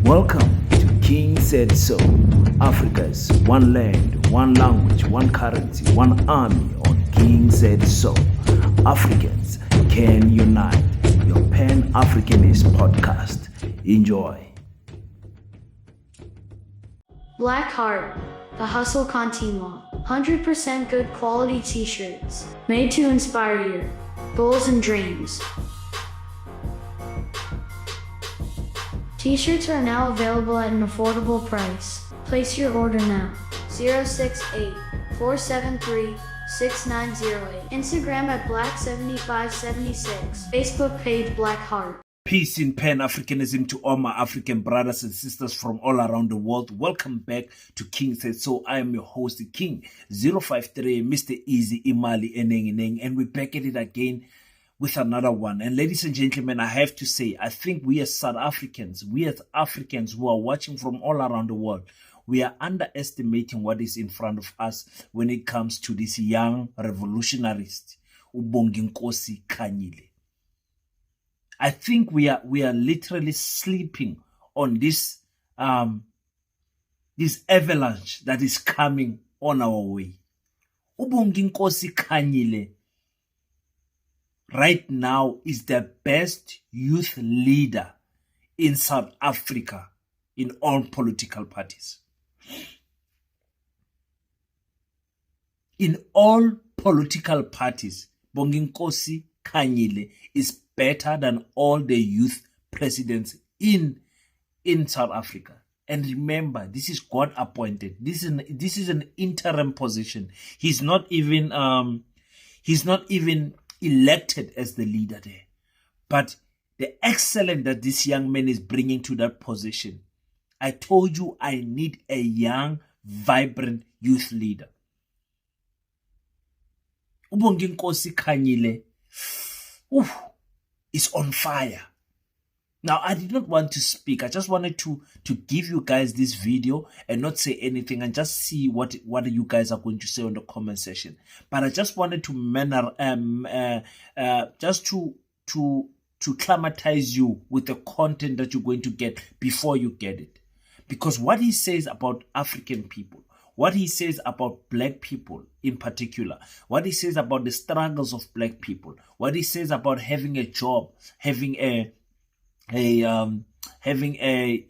Welcome to King Said So, Africa's one land, one language, one currency, one army on King Said So. Africans can unite. Your Pan Africanist podcast. Enjoy. Black Heart, the Hustle Continua. 100% good quality t-shirts, made to inspire your goals and dreams. T-shirts are now available at an affordable price. Place your order now. 068-473-6908. Instagram at Black7576. Facebook page Black Heart. Peace in Pan-Africanism to all my African brothers and sisters from all around the world. Welcome back to King Said So. I am your host, King 053, Mr. Easy Imali Eneng, and we're back at it again with another one. And ladies and gentlemen, I have to say, I think we as South Africans, we as Africans who are watching from all around the world, we are underestimating what is in front of us when it comes to this young revolutionarist, Bonginkosi Khanyile. I think we are literally sleeping on this this avalanche that is coming on our way. Bonginkosi Khanyile right now is the best youth leader in South Africa in all political parties. In all political parties, Bonginkosi Khanyile is better than all the youth presidents in South Africa. And remember, this is God appointed. This is an interim position. He's not even elected as the leader there. But the excellence that this young man is bringing to that position, I told you I need a young, vibrant youth leader. Bonginkosi Khanyile is on fire. Now, I did not want to speak. I just wanted to give you guys this video and not say anything and just see what you guys are going to say on the comment section. But I just wanted to to climatize you with the content that you're going to get before you get it. Because what he says about African people, what he says about black people in particular, what he says about the struggles of black people, what he says about having a job, having a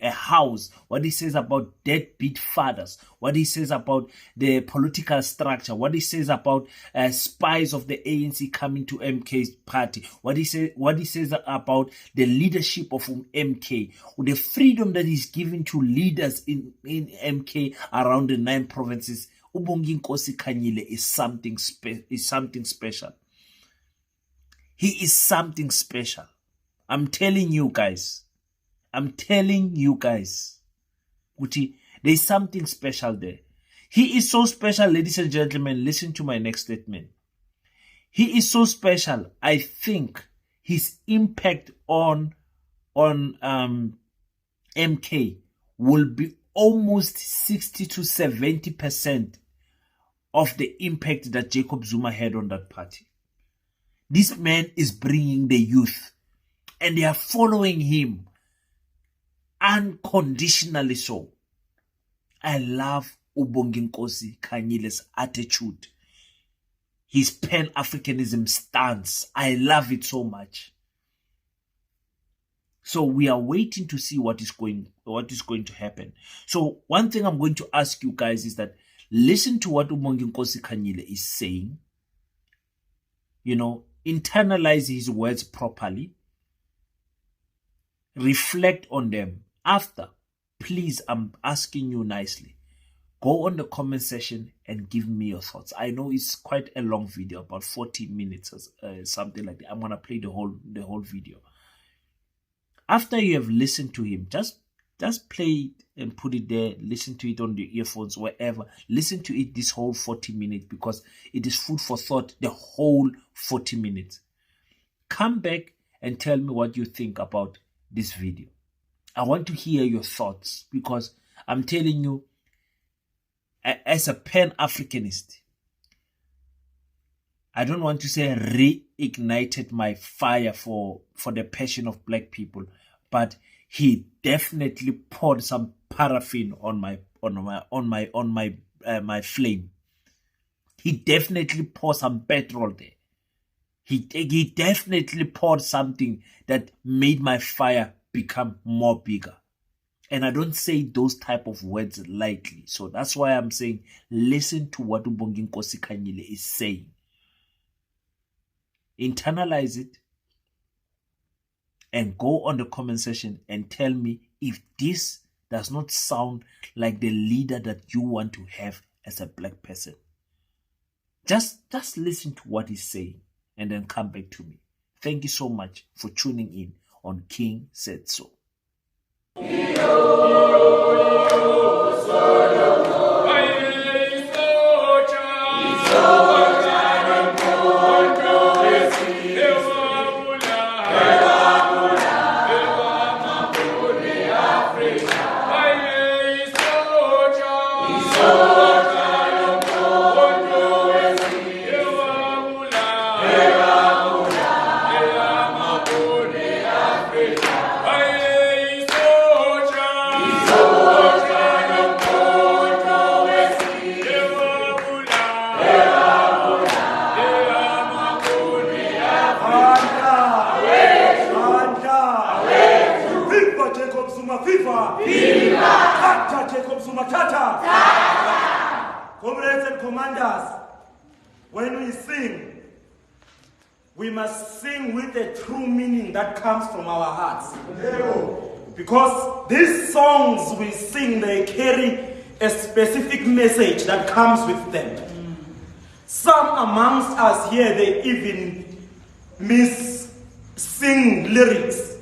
house, what he says about deadbeat fathers, what he says about the political structure, what he says about spies of the ANC coming to MK's party, what he says about the leadership of MK, the freedom that is given to leaders in MK around the 9 provinces. Bonginkosi Khanyile is something special. He is something special. I'm telling you guys, Kuti, there's something special there. He is so special, ladies and gentlemen. Listen to my next statement. He is so special. I think his impact on MK will be almost 60 to 70% of the impact that Jacob Zuma had on that party. This man is bringing the youth, and they are following him unconditionally so. I love Bonginkosi Khanyile's attitude, his Pan-Africanism stance. I love it so much. So we are waiting to see what is going to happen. So one thing I'm going to ask you guys is that listen to what Bonginkosi Khanyile is saying. You know, internalize his words properly. Reflect on them. After, please, I'm asking you nicely, go on the comment section and give me your thoughts. I know it's quite a long video, about 40 minutes or something like that. I'm gonna play the whole video. After you have listened to him, just play it and put it there. Listen to it on the earphones, wherever. Listen to it this whole 40 minutes because it is food for thought. The whole 40 minutes. Come back and tell me what you think about this video. I want to hear your thoughts because I'm telling you, as a Pan-Africanist, I don't want to say reignited my fire for the passion of black people, but he definitely poured some paraffin on my flame. He definitely poured some petrol there. He definitely poured something that made my fire become more bigger. And I don't say those type of words lightly. So that's why I'm saying, listen to what Bonginkosi Khanyile is saying. Internalize it and go on the comment section and tell me if this does not sound like the leader that you want to have as a black person. Just listen to what he's saying and then come back to me. Thank you so much for tuning in on King Said So. Comrades and commanders, when we sing, we must sing with a true meaning that comes from our hearts. Because these songs we sing, they carry a specific message that comes with them. Some amongst us here, they even sing lyrics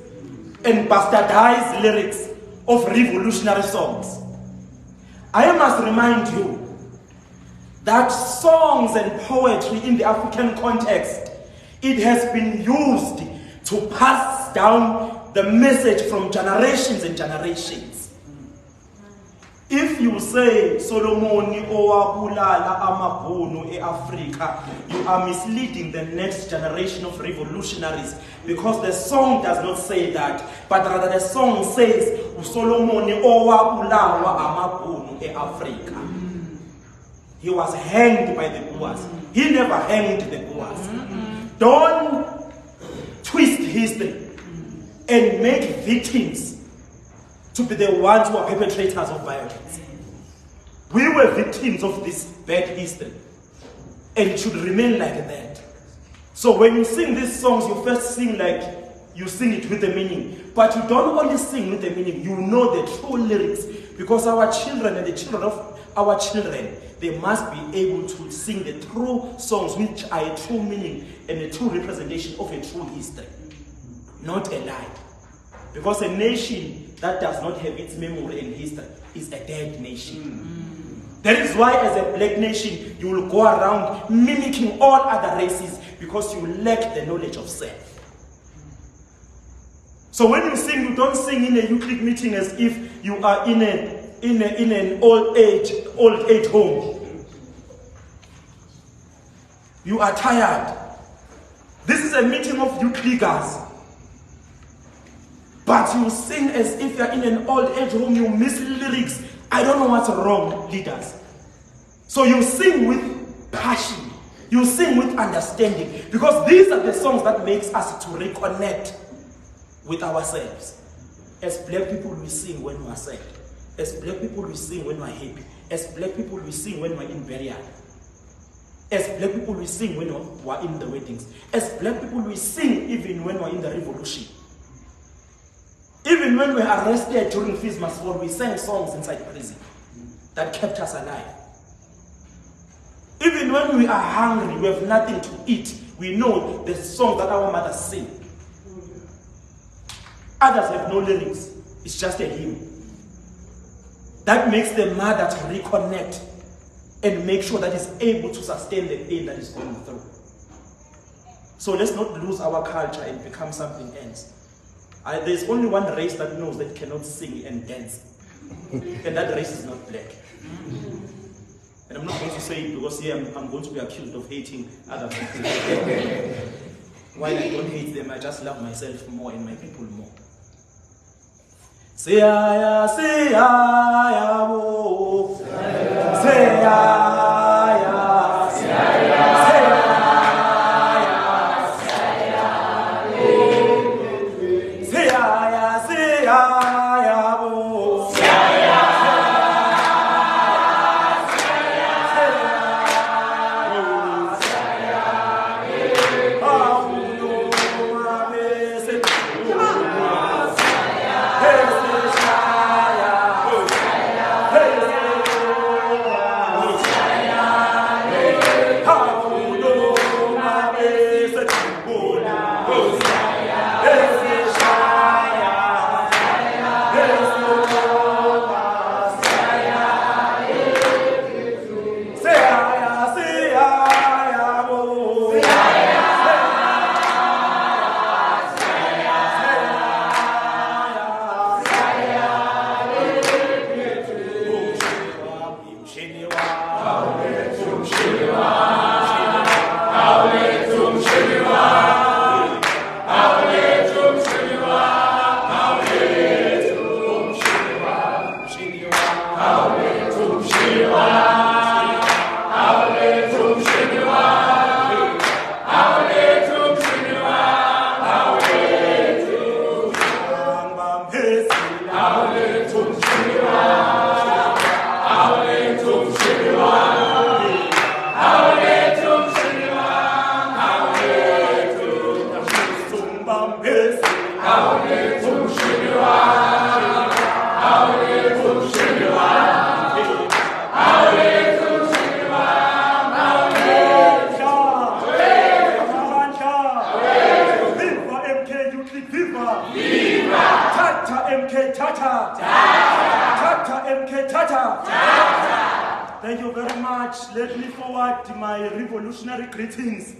and bastardize lyrics of revolutionary songs. I must remind you that songs and poetry in the African context, it has been used to pass down the message from generations and generations. If you say Solomoni owabulala amabhunu e-Africa, you are misleading the next generation of revolutionaries, because the song does not say that, but rather the song says Solomoni owabulawa amabhunu e-Africa. He was hanged by the Boers. He never hanged the Boers. Don't twist history and make victims to be the ones who are perpetrators of violence. We were victims of this bad history, and it should remain like that. So when you sing these songs, you first sing like you sing it with the meaning, but you don't only sing with the meaning, you know the true lyrics, because our children and the children of our children, they must be able to sing the true songs which are a true meaning and a true representation of a true history, not a lie. Because a nation that does not have its memory and history is a dead nation. That is why as a black nation, you will go around mimicking all other races, because you lack the knowledge of self. So when you sing, you don't sing in a Euclid meeting as if you are in an old age home. You are tired. This is a meeting of Euclides. But you sing as if you're in an old age home, you miss lyrics. I don't know what's wrong, leaders. So you sing with passion. You sing with understanding. Because these are the songs that makes us to reconnect with ourselves. As black people, we sing when we are sad. As black people, we sing when we are happy. As black people, we sing when we are in burial. As black people, we sing when we are in the weddings. As black people, we sing even when we are in the revolution. Even when we were arrested during Christmas War, we sang songs inside prison that kept us alive. Even when we are hungry, we have nothing to eat, we know the song that our mothers sing. Others have no lyrics, it's just a hymn. That makes the mother to reconnect and make sure that it's able to sustain the pain that is going through. So let's not lose our culture and become something else. There's only one race that knows that cannot sing and dance, and that race is not black. And I'm not going to say it because here I'm going to be accused of hating other people. While I don't hate them, I just love myself more and my people more. Seya, seya, wo. Seya. Thank you very much. Let me forward my revolutionary greetings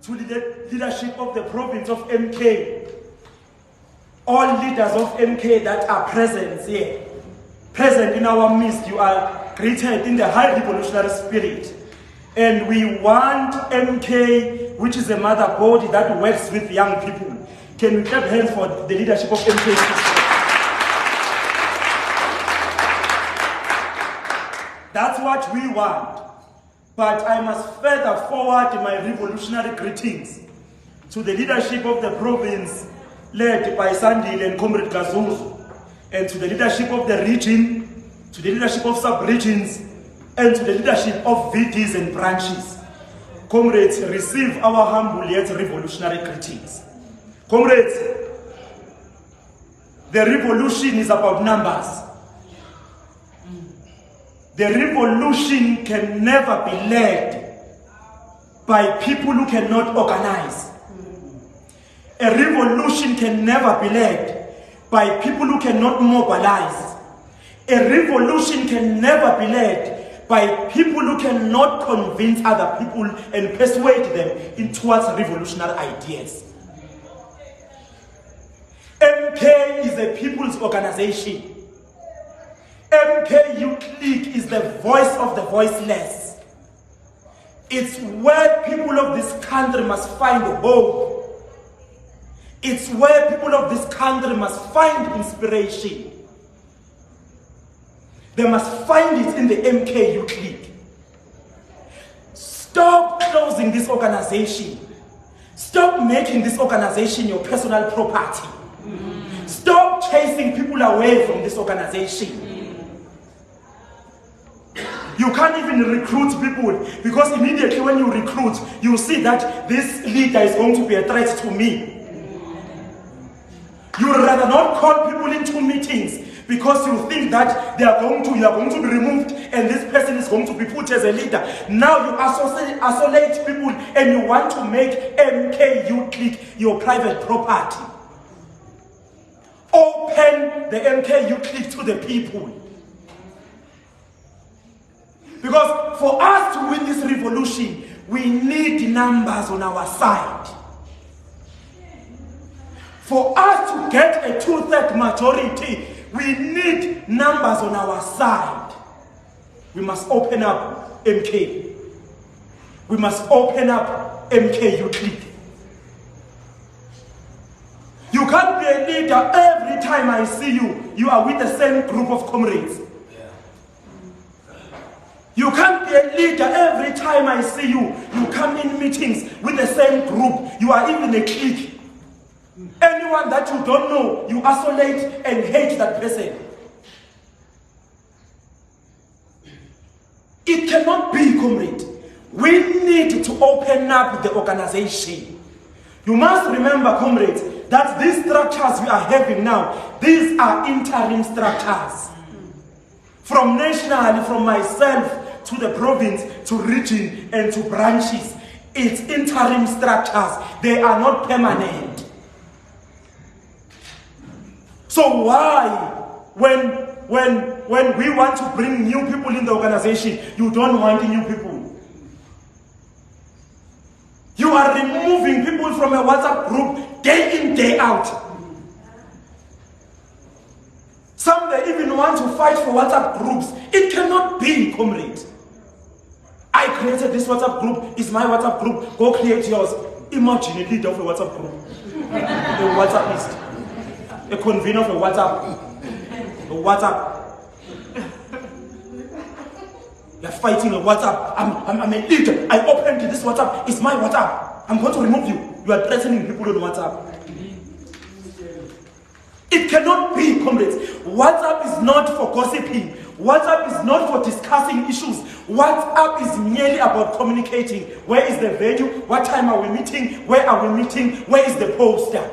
to the leadership of the province of MK. All leaders of MK that are present here, present in our midst, you are greeted in the high revolutionary spirit. And we want MK, which is a mother body that works with young people. Can we clap hands for the leadership of MK? That's what we want. But I must further forward my revolutionary greetings to the leadership of the province led by Sandile and Comrade Gazuzu, and to the leadership of the region, to the leadership of sub-regions, and to the leadership of VDs and branches. Comrades, receive our humble yet revolutionary greetings. Comrades, the revolution is about numbers. The revolution can never be led by people who cannot organize. A revolution can never be led by people who cannot mobilize. A revolution can never be led by people who cannot convince other people and persuade them towards revolutionary ideas. MK is a people's organization. MK Youth League is the voice of the voiceless. It's where people of this country must find hope. It's where people of this country must find inspiration. They must find it in the MK Youth League. Stop closing this organization. Stop making this organization your personal property. Stop chasing people away from this organization. You can't even recruit people, because immediately when you recruit, you see that this leader is going to be a threat to me. You would rather not call people into meetings because you think that you are going to be removed and this person is going to be put as a leader. Now you isolate people and you want to make MK Youth League your private property. Open the MK Youth League to the people. Because for us to win this revolution, we need numbers on our side. For us to get a 2/3 majority, we need numbers on our side. We must open up MK. We must open up MK Youth League. You can't be a leader every time I see you, you are with the same group of comrades. You can't be a leader every time I see you, you come in meetings with the same group, you are even a clique. Anyone that you don't know, you isolate and hate that person. It cannot be, comrade. We need to open up the organization. You must remember, comrades, that these structures we are having now, these are interim structures. From nationally, from myself to the province, to region, and to branches, it's interim structures. They are not permanent. So why, when we want to bring new people in the organization, you don't want new people? You are removing people from a WhatsApp group day in, day out. Some they even want to fight for WhatsApp groups. It cannot be, comrade. I created this WhatsApp group, it's my WhatsApp group, go create yours. Imagine a leader of a WhatsApp group, a WhatsAppist, a convener of a WhatsApp. You're fighting a WhatsApp. I'm a leader. I opened this WhatsApp. It's my WhatsApp. I'm going to remove you. You are threatening people on WhatsApp. It cannot be, comrades. WhatsApp is not for gossiping. WhatsApp is not for discussing issues. WhatsApp is merely about communicating. Where is the venue? What time are we meeting? Where are we meeting? Where is the poster?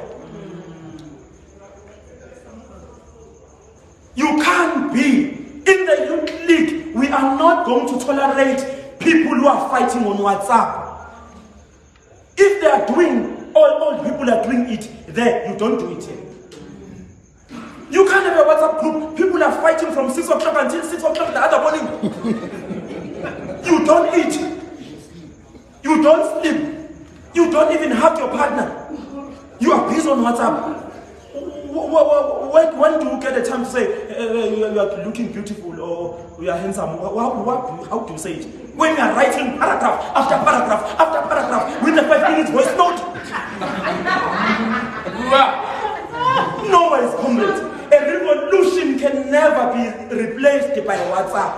You can't be. In the youth league, we are not going to tolerate people who are fighting on WhatsApp. If they are doing, all people are doing it there, you don't do it here. You can't have a WhatsApp group, people are fighting from 6 o'clock until 6 o'clock the other morning. You don't eat. You don't sleep. You don't even hug your partner. You are busy on WhatsApp. When do you get a time to say you are looking beautiful or you are handsome? How do you say it? When you are writing paragraph after paragraph after paragraph with a 5-minute voice note. No ways, comrades. A revolution can never be replaced by WhatsApp.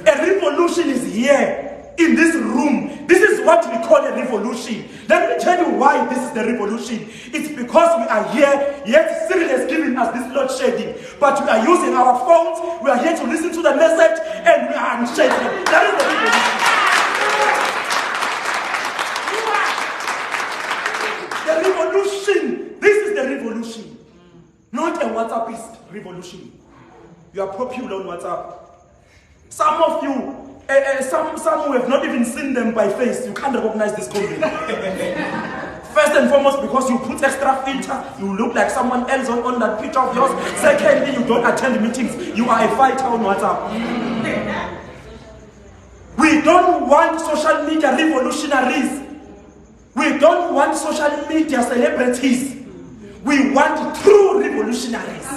A revolution is here. In this room, this is what we call a revolution. Let me tell you why this is the revolution. It's because we are here, yet Cyril has given us this load shedding. But we are using our phones, we are here to listen to the message, and we are unshaken. That is the revolution. The revolution, this is the revolution. Not a WhatsAppist revolution. You are popular on WhatsApp. Some of you, some who have not even seen them by face, you can't recognize this company. First and foremost, because you put extra filter, you look like someone else on that picture of yours. Secondly, you don't attend meetings. You are a fighter on WhatsApp. We don't want social media revolutionaries. We don't want social media celebrities. We want true revolutionaries.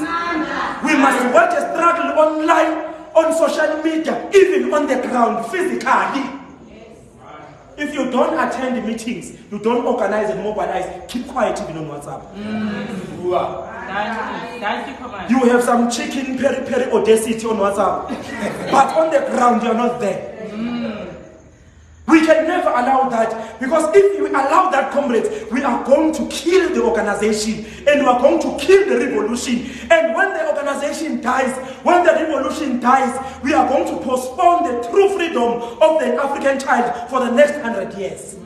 We must watch a struggle online, on social media, even on the ground, physically. If you don't attend the meetings, you don't organize and mobilize, keep quiet even on WhatsApp. You have some chicken peri audacity on WhatsApp, but on the ground you are not there. We can never allow that, because if we allow that, comrades, we are going to kill the organization and we are going to kill the revolution. And when the organization dies, when the revolution dies, we are going to postpone the true freedom of the African child for the next 100 years.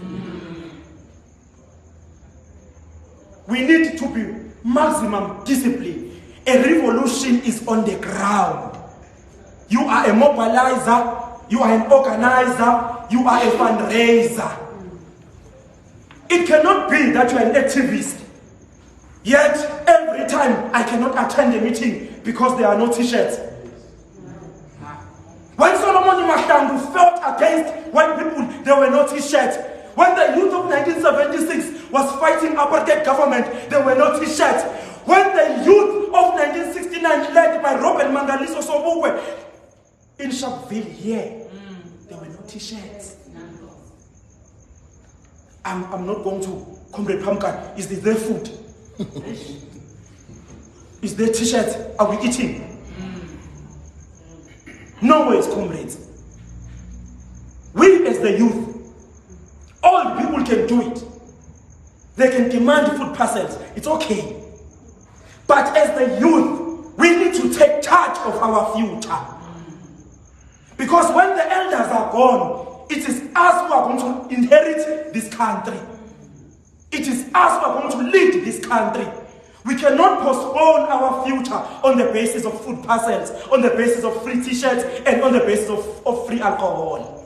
We need to be maximum discipline. A revolution is on the ground. You are a mobilizer. You are an organizer, you are a fundraiser. It cannot be that you are an activist, yet every time I cannot attend a meeting because there are no t-shirts. When Solomon Makhlangu fought against white people, there were no t-shirts. When the youth of 1976 was fighting apartheid government, there were no t-shirts. When the youth of 1969 led by Robert Mangaliso Sobukwe in Sharpeville here, there were no t-shirts. I'm not going to, Comrade Pamkan, is there food? Is there t-shirts? Are we eating? No ways, comrades. We as the youth, all people can do it. They can demand food parcels. It's okay. But as the youth, we need to take charge of our future. Because when the elders are gone, it is us who are going to inherit this country. It is us who are going to lead this country. We cannot postpone our future on the basis of food parcels, on the basis of free t-shirts, and on the basis of free alcohol.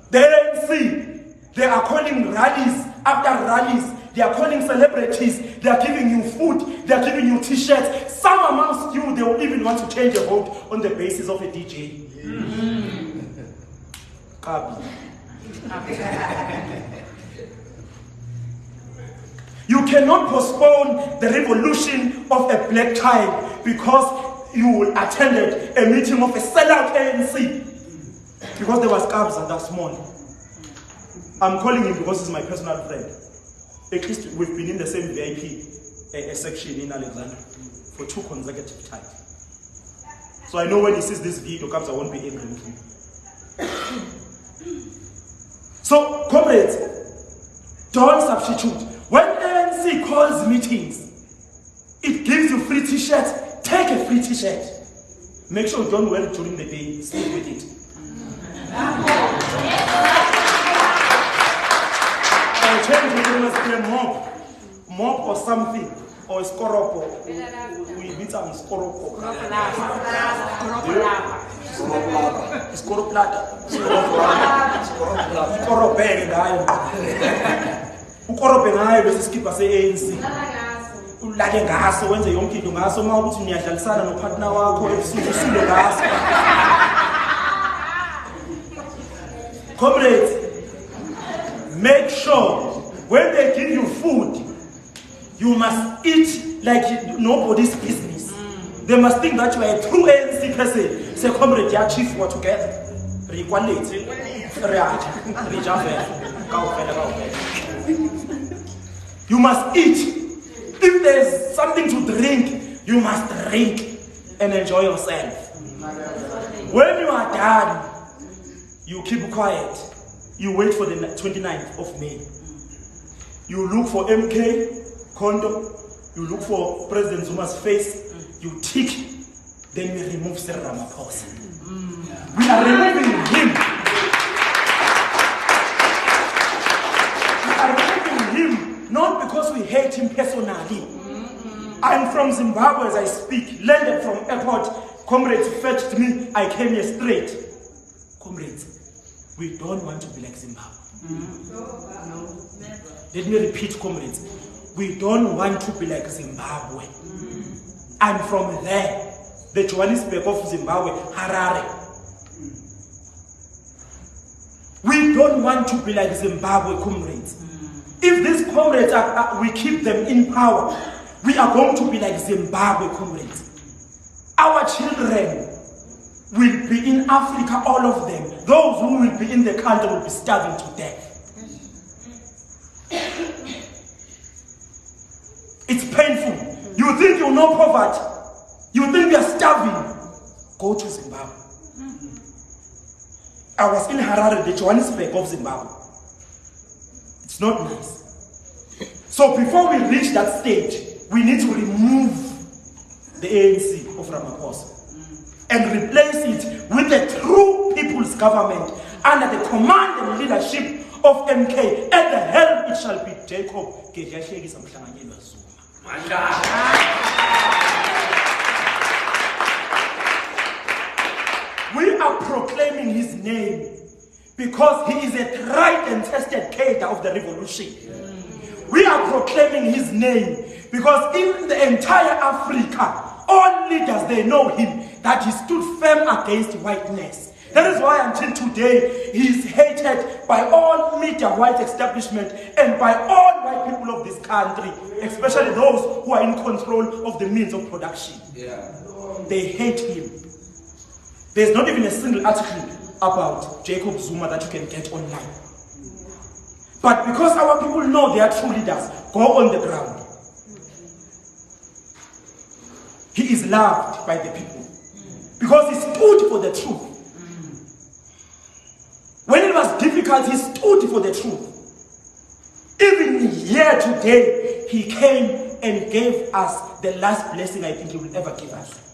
The ANC, they are calling rallies after rallies. They are calling celebrities. They are giving you food. They are giving you t-shirts. Some amongst you, they will even want to change a vote on the basis of a DJ. You cannot postpone the revolution of a black child because you attended a meeting of a sellout ANC. Because there was Kabza that morning. I'm calling him because he's my personal friend. At least we've been in the same VIP section in Alexandra for 2 consecutive times. So I know when he sees this video, Kabza won't be angry with me. So, comrades, don't substitute. When ANC calls meetings, it gives you free t-shirts. Take a free t-shirt. Make sure you don't wear it during the day. Sleep with it. I'll change it. There must be a mob or something, or a skoropo. We beat some skoropo. Ukorope ngayo bese skipper se-ANC ulake ngaso wenze yonke into ngaso uma ukuthi niyadlalisana nopartner wakho ebusuku usule ngaso. Comrades, make sure when they give you food, you must eat like nobody's business. They must think that you are a true ANC person. Say, comrade, ya chief, we're together. You must eat. If there's something to drink, you must drink and enjoy yourself. When you are done, you keep quiet. You wait for the 29th of May. You look for MK, Kondo. You look for President Zuma's face. You tick. Then we remove Cyril Ramaphosa. We are removing him. We are removing him not because we hate him personally. I'm from Zimbabwe as I speak. Landed from airport. Comrades fetched me. I came here straight. Comrades, we don't want to be like Zimbabwe. No. Let me repeat, comrades. We don't want to be like Zimbabwe. I'm from there. The Johannesburg of Zimbabwe, Harare. We don't want to be like Zimbabwe, comrades. If these comrades we keep them in power, we are going to be like Zimbabwe, comrades. Our children will be in Africa, all of them. Those who will be in the country will be starving to death. It's painful. You think you know poverty. You think you are starving. Go to Zimbabwe. I was in Harare, the Johannesburg of Zimbabwe. It's not nice. So before we reach that stage, we need to remove the ANC of Ramaphosa and replace it with a true people's government under the command and leadership of MK. At the helm it shall be Jacob. We are proclaiming his name because he is a tried and tested cadre of the revolution. We are proclaiming his name because in the entire Africa, all leaders, they know him, that he stood firm against whiteness. That is why until today, he is hated by all media white establishment and by all white people of this country, especially those who are in control of the means of production. They hate him. There's not even a single article about Jacob Zuma that you can get online. But because our people know they are true leaders, go on the ground. loved by the people because he stood for the truth. When it was difficult, he stood for the truth. Even here today, he came and gave us the last blessing I think he will ever give us.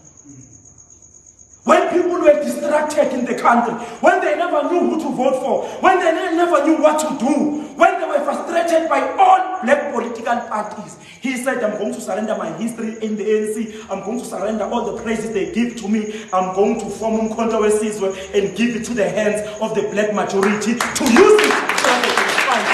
When people were distracted in the country, when they never knew who to vote for, when they never knew what to do, when they were frustrated by all black political parties, he said, I'm going to surrender my history in the ANC, I'm going to surrender all the praises they give to me, I'm going to form Umkhonto weSizwe and give it to the hands of the black majority to use it so that they can fight.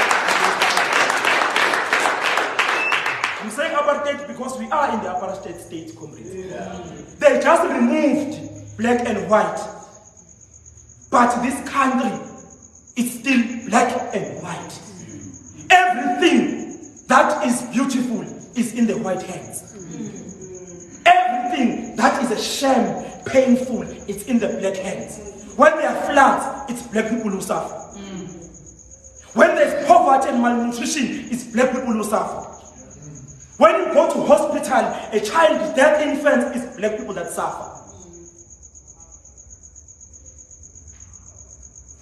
I'm saying apartheid because we are in the apartheid state, comrades. They just removed black and white. But this country is still black and white. Everything that is beautiful is in the white hands. Everything that is a shame, painful, is in the black hands. When there are floods, it's black people who suffer. When there's poverty and malnutrition, it's black people who suffer. When you go to hospital, a child, dead infant, it's black people that suffer.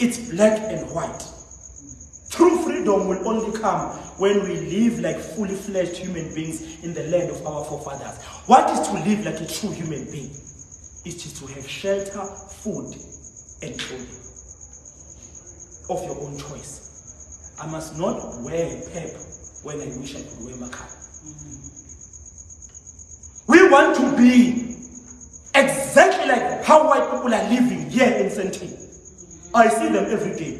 It's black and white. True freedom will only come when we live like fully fledged human beings in the land of our forefathers. What is to live like a true human being? It is to have shelter, food, and clothing of your own choice. I must not wear a pep when I wish I could wear my cap. We want to be exactly like how white people are living here in Sandton. I see them every day.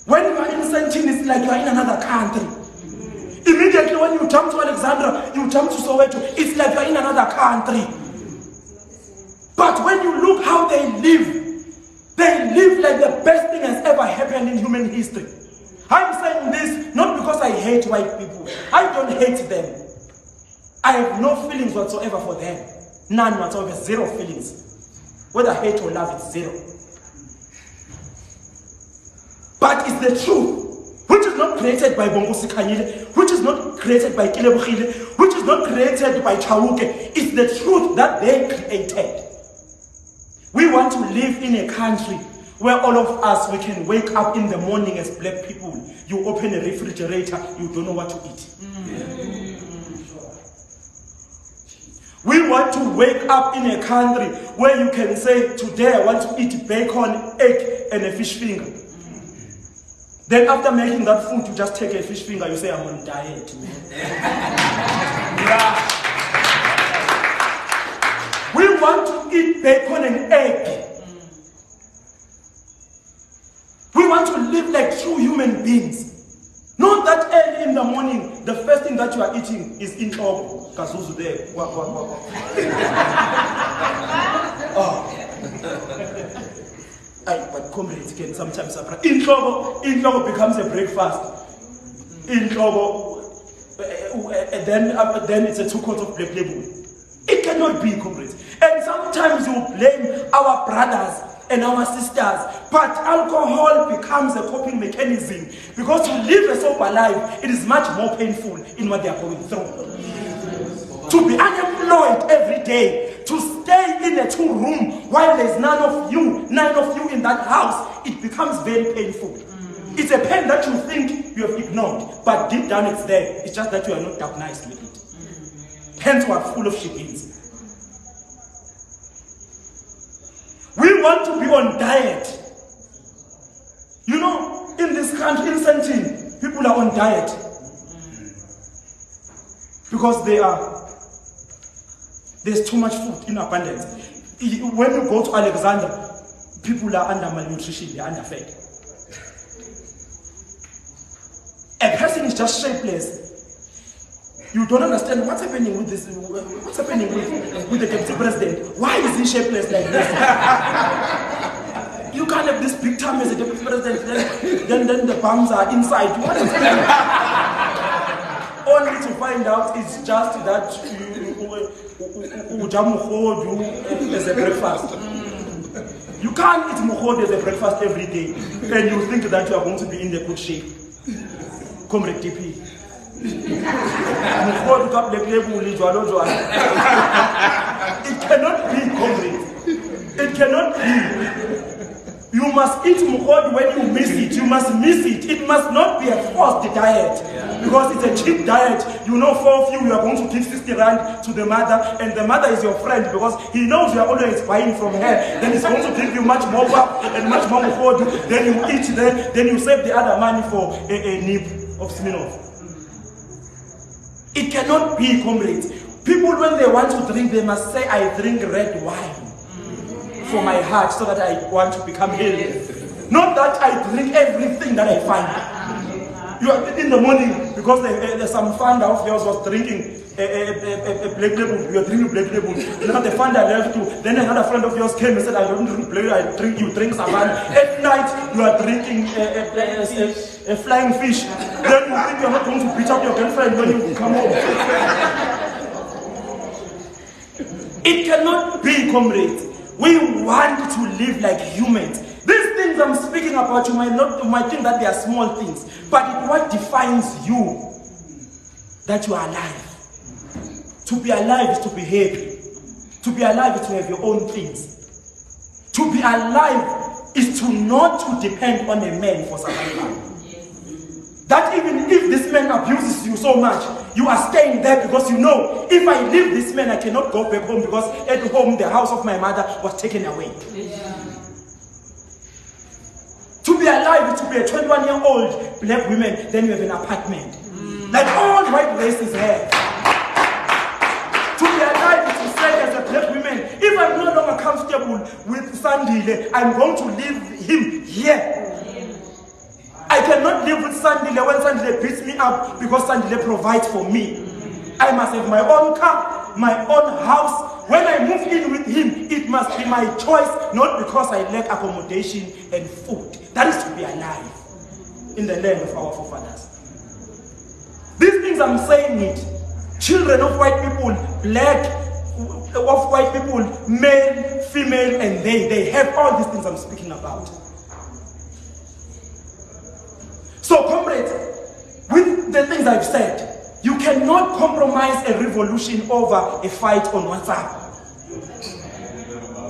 When you are in Sandton, it's like you are in another country. Immediately when you jump to Alexandra, you jump to Soweto, it's like you are in another country. But when you look how they live like the best thing has ever happened in human history. I'm saying this not because I hate white people. I don't hate them. I have no feelings whatsoever for them. None whatsoever, zero feelings. Whether hate or love, it's zero. But it's the truth, which is not created by Bonginkosi Khanyile, which is not created by Kilebogile, which is not created by Chauke. It's the truth that they created. We want to live in a country where all of us, we can wake up in the morning as black people. You open a refrigerator, you don't know what to eat. We want to wake up in a country where you can say, today I want to eat bacon, egg, and a fish finger. Then after making that food, you just take a fish finger, you say, I'm on diet. We want to eat bacon and egg. We want to live like true human beings. Not that early in the morning, the first thing that you are eating is in trouble. Kazuzu there. But comrades can sometimes suffer. In trouble becomes a breakfast. In trouble, then it's a 2 quarts of black label. It cannot be, comrades. And sometimes you blame our brothers and our sisters, but alcohol becomes a coping mechanism because to live a sober life, it is much more painful in what they are going through. To be unemployed every day, to stay in a 2-room while there's nine of you in that house, it becomes very painful. It's a pain that you think you have ignored, but deep down it's there. It's just that you are not diagnosed with it. Hence we are full of shit-ins. We want to be on diet. You know, in this country, in Sandton, people are on diet. Because there's too much food in abundance. When you go to Alexandra, people are under malnutrition, they are underfed. A person is just shapeless. You don't understand what's happening with this. What's happening with the deputy president? Why is he shapeless like this? You can't have this big time as a deputy president, then the bums are inside. What is happening? Only to find out it's just that ujamuhodu as a breakfast. You can't eat muhodu as a breakfast every day, and you think that you are going to be in the good shape. Comrade DP. It cannot be, comrades. It cannot be. You must eat mukodi when you miss it. You must miss it. It must not be a forced diet. Because it's a cheap diet. You know, 4 of you are going to give 60 rand to the mother, and the mother is your friend because he knows you are always buying from her. Then he's going to give you much more pap and much more mukodi. Then you eat then you save the other money for a nib of Smirnoff. It cannot be, comrades. People, when they want to drink, they must say, I drink red wine for my heart so that I want to become healthy. Not that I drink everything that I find. You are in the morning, because there's some friend of yours was drinking a black label. You are drinking black label. Now the friend I left to, then another friend of yours came and said, I don't drink black, I drink, you drink savan. At night, you are drinking a flying fish. Then you think you're not going to beat up your girlfriend when you come home. It cannot be, comrades. We want to live like humans. These things I'm speaking about, you might think that they are small things, but it's what defines you, that you are alive. To be alive is to be happy. To be alive is to have your own things. To be alive is to not to depend on a man for survival. That even if this man abuses you so much, you are staying there because you know, if I leave this man, I cannot go back home because at home the house of my mother was taken away. Yeah. To be alive is to be a 21-year-old black woman, then you have an apartment. Like all white races have. To be alive is to say as a black woman, if I'm no longer comfortable with Sandile, I'm going to leave him here. I cannot live with Sandile when Sandile beats me up because Sandile provides for me. I must have my own car, my own house. When I move in with him, it must be my choice, not because I lack accommodation and food. That is to be alive in the land of our forefathers. These things I'm saying it. Children of white people, black of white people, male, female, and they have all these things I'm speaking about. So, comrades, with the things I've said, you cannot compromise a revolution over a fight on WhatsApp.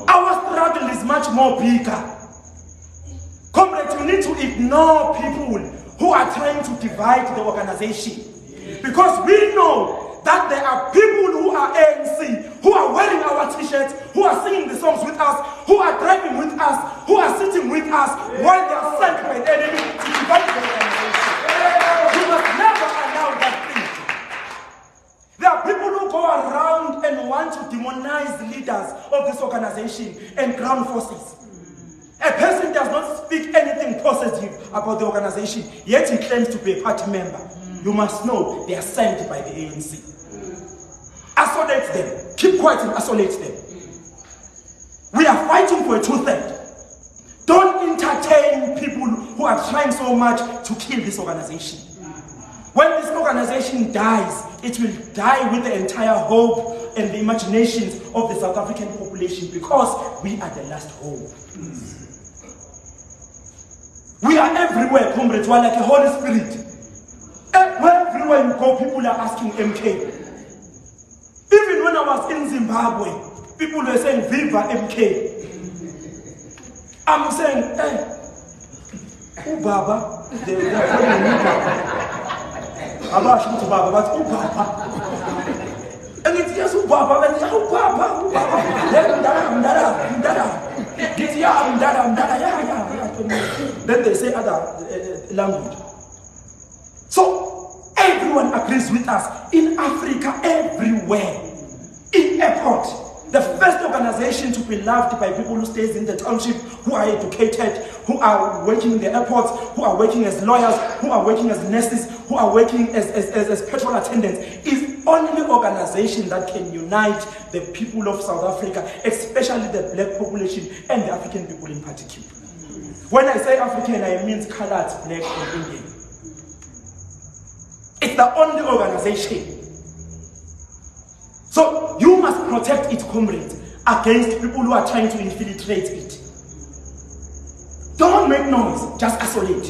Our struggle is much more bigger. Comrades, you need to ignore people who are trying to divide the organization. Because we know that there are people who are ANC, who are wearing our t-shirts, who are singing the songs with us, who are driving with us, who are sitting with us, while they are sent by the enemy to divide the organization. We must never allow that thing. There are people who go around and want to demonize the leaders of this organization and ground forces. A person does not speak anything positive about the organization, yet he claims to be a party member. You must know they are sent by the ANC. Isolate them. Keep quiet and isolate them. We are fighting for a truth. Don't entertain people who are trying so much to kill this organization. When this organization dies, it will die with the entire hope and the imaginations of the South African population, because we are the last hope. We are everywhere, comrades. We are like a Holy Spirit. Everywhere you go, people are asking MK. Even when I was in Zimbabwe, people were saying, Viva MK. I'm saying, hey, Baba? They are calling me Baba. I'm asking to Baba, but Baba? And it's just Baba, and it's Baba, Then they say other language. So, everyone agrees with us. In Africa, everywhere. In airport, the first organization to be loved by people who stays in the township, who are educated, who are working in the airports, who are working as lawyers, who are working as nurses, who are working as petrol attendants, is only organization that can unite the people of South Africa, especially the black population and the African people in particular. When I say African, I mean colored, black, and Indian. It's the only organization. So you must protect its comrades against people who are trying to infiltrate it. Don't make noise, just isolate.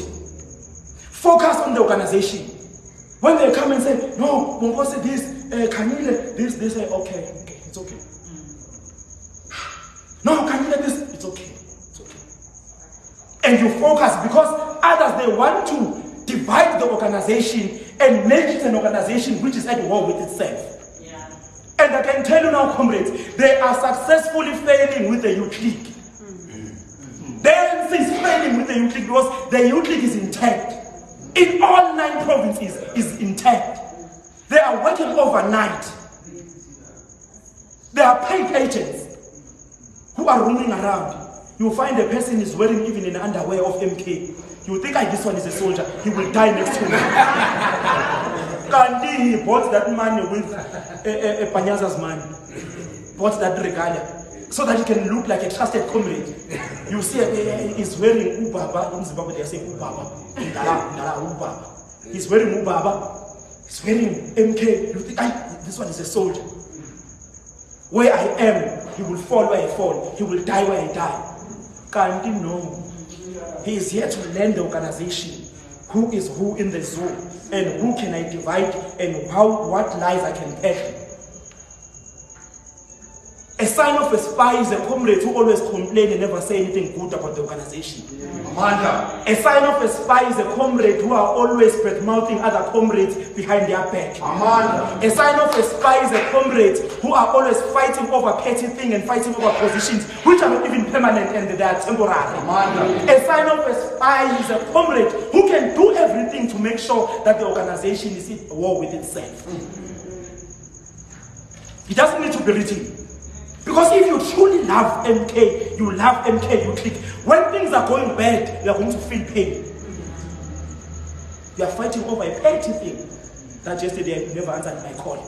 Focus on the organization. When they come and say, no, Bonginkosi this, Khanyile this, they say, okay, it's okay. No, Khanyile this, it's okay. And you focus, because others, they want to divide the organization and make it an organization which is at war with itself. Yeah. And I can tell you now, comrades, they are successfully failing with the youth league. The ANC is failing with the youth league because the youth league is intact. In all 9 provinces is intact. They are working overnight. They are paid agents who are roaming around. You find a person is wearing even an underwear of MK. You think, this one is a soldier. He will die next to me. Kandi, he bought that money with a Panyaza's money. Bought that regalia. So that he can look like a trusted comrade. You see, he's wearing Ubaba. In Zimbabwe, they say Ubaba. Ubaba. He's wearing Ubaba. He's wearing MK. You think, this one is a soldier. Where I am, he will fall where I fall. He will die where I die. Can't you know? He is here to learn the organization. Who is who in the zoo? And who can I divide? And what lies I can peddle? A sign of a spy is a comrade who always complain and never say anything good about the organization. Yeah. A sign of a spy is a comrade who are always bad-mouthing other comrades behind their back. A sign of a spy is a comrade who are always fighting over petty things and fighting over positions which are not even permanent and they are temporary. A sign of a spy is a comrade who can do everything to make sure that the organization is at war with itself. It doesn't need to be written. Because if you truly love MK, you love MK, you click. When things are going bad, you are going to feel pain. You are fighting over a petty thing that yesterday you never answered my call.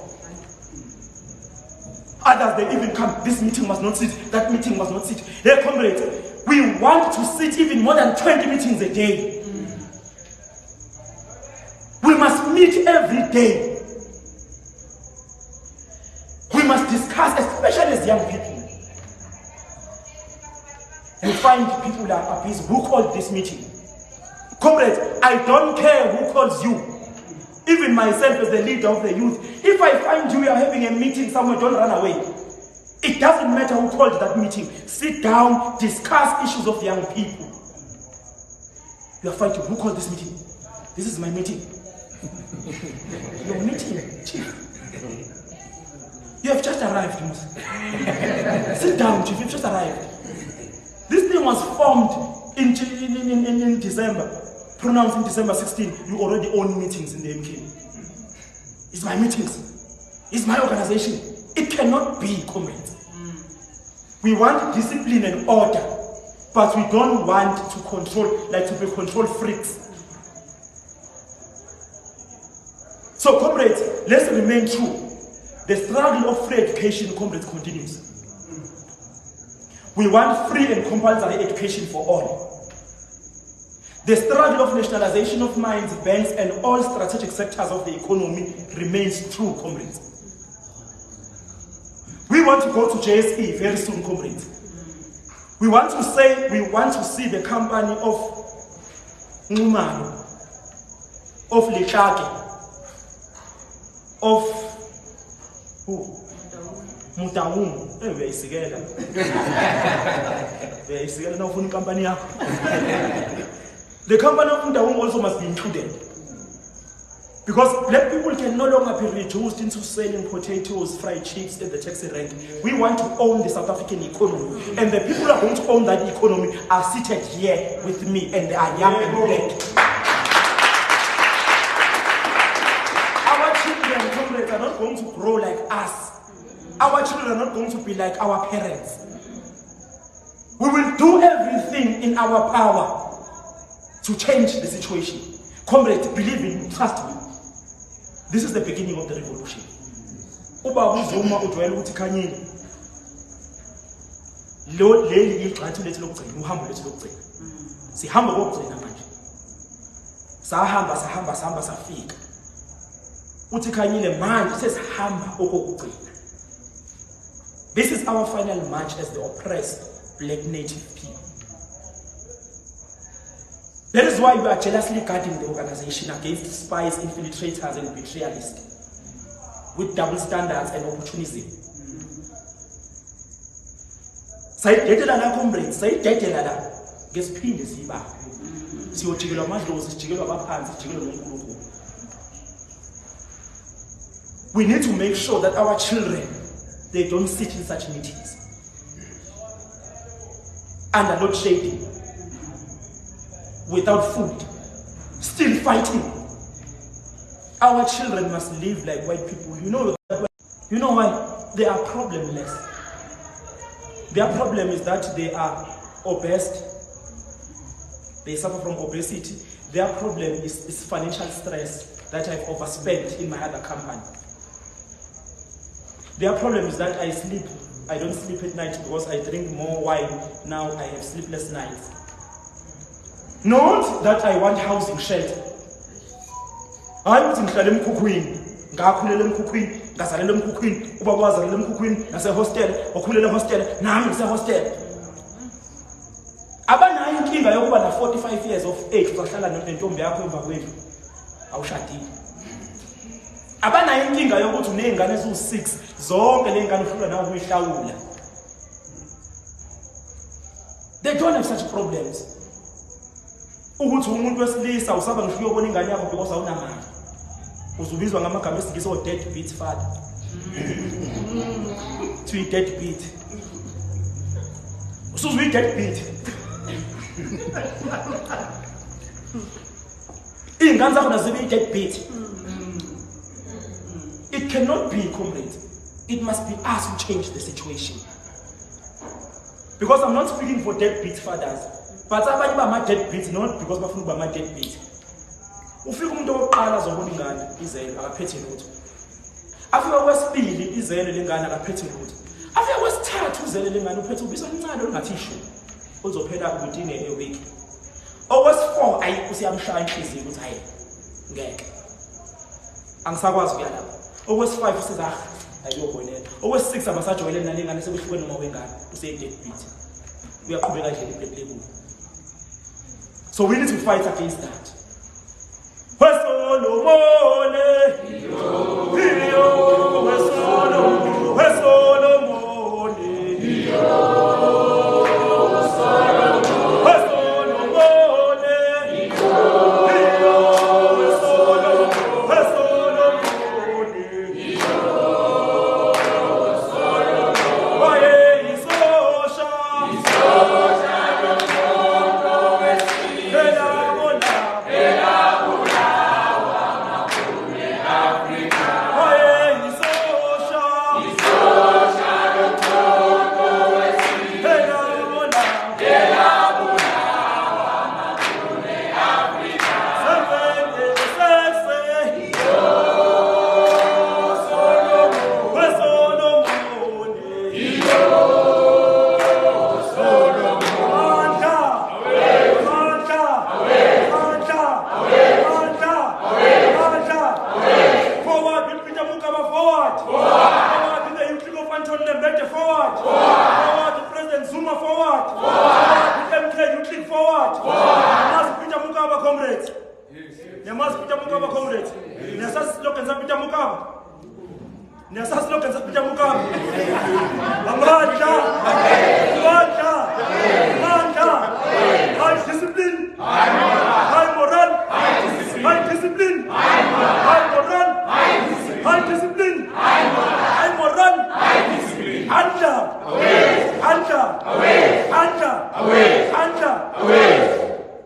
Others, they even come, this meeting must not sit, that meeting must not sit. Hey, comrades, we want to sit even more than 20 meetings a day. We must meet every day. We must discuss, especially as young people. You find people that are busy. Who called this meeting? Comrades, I don't care who calls you. Even myself as the leader of the youth, if I find you are having a meeting somewhere, don't run away. It doesn't matter who called that meeting. Sit down, discuss issues of young people. You are fighting. Who called this meeting? This is my meeting. Your meeting, chief. You have just arrived, Musa. Sit down, chief. You've just arrived. This thing was formed in December. Pronounced in December 16. You already own meetings in the MK. It's my meetings. It's my organization. It cannot be, comrades. We want discipline and order, but we don't want to control, like to be control freaks. So, comrades, let's remain true. The struggle of free education, comrades, continues. We want free and compulsory education for all. The struggle of nationalization of mines, banks, and all strategic sectors of the economy remains true, comrades. We want to go to JSE very soon, comrades. We want to see the company of Ngumano, of Lechake, of Mutawung. The company of Mutawung also must be included. Because black people can no longer be reduced into selling potatoes, fried chips at the taxi rank. We want to own the South African economy. And the people who are going to own that economy are seated here with me, and they are young and black. Our children, comrades, are not going to grow like us. Our children are not going to be like our parents. We will do everything in our power to change the situation. Comrades, believe in me, trust me. This is the beginning of the revolution. Uba uzoma udwele ukuthi Khanyile. Lo leli igxathu lethu lokugcina, uhambo lethu lokugcina. Sihamba kokugcina manje. Sahamba safika. Uthi Khanyile manje sesihamba okokugcina. This is our final march as the oppressed black native people. That is why we are jealously guarding the organization against spies, infiltrators, and betrayalists with double standards and opportunism. Sayidedela la comrades, sayidedela la ngesiphinde siba. Siyojikelwa amadlozi, sijikelwa abaphansi, sijikelwa noNkulunkulu. We need to make sure that our children, they don't sit in such meetings under load shedding, without food, still fighting. Our children must live like white people. You know why? They are problemless. Their problem is that they are obese. They suffer from obesity. Their problem is financial stress that I've overspent in my other company. Their problem is that I don't sleep at night because I drink more wine. Now I have sleepless nights. Not that I want housing shelter. I was in Emkhukhwini, ngakhulela emkhukhwini, ngazalela emkhukhwini, ubaba wazalela emkhukhwini, nase-hostel, wakhulela hostel, nami ngise-hostel. Abanayo inkinga yokuba na 45 years of age uzahlala nentombi yakho emva kwendlu awushadile. Abanayo inkinga yokuthi unezingane eziwu6 zonke lezingane uhlula nawe ukuyihlawula. They don't have such problems. Ukuthi umuntu wesilisa usaba ngifike ubona ingane yakho because awunamali. Uzubizwa ngamagama esingisi o deadbeat father. To a deadbeat. Usuzwe deadbeat. Ingane zakho nazibe deadbeat. It cannot be, comrades. It must be us who change the situation. Because I'm not speaking for deadbeat fathers, but abanye bama deadbeat not because bafuna ukuba ama deadbeat. Ufika umuntu oqala azobona ingane izelo akaphethe lutho. Afika kwesibili izelo lengane akaphethe lutho. Afika kwesithathu izelo lengane uphethe ubisi omncane ongathi isho. Uzophela within a week. Okwesi4 ayi usiyamshaya inhliziyo ukuthi hayi ngeke. Angisakwazi kuya lapho. Okwesi5 usiza ayiyobonela. Okwesi6 abasajwayele nalengane sebehlukene noma wengane use deadbeat. Uyaqhubeka nje leplekulo. So we need to fight against that.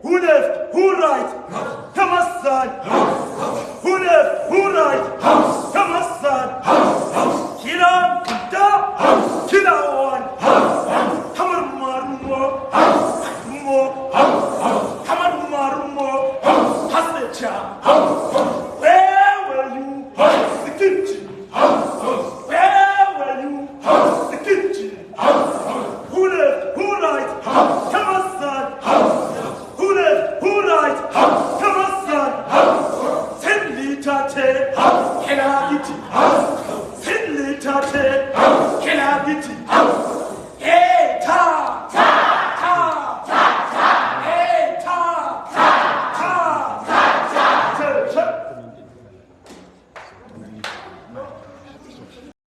Who left? Who right? Come on, son. Who left? Who right? Come on, son. Killer, killer one. Come on, Marumo. Come on, Marumo. Haslecha. Where were you? The kitchen. Where were you? The kitchen. Who left? Who right? Come on, son. Who left? Who right? Come on, son. 10 liter tea. Can I get it? 10 liter tea. Can I get it?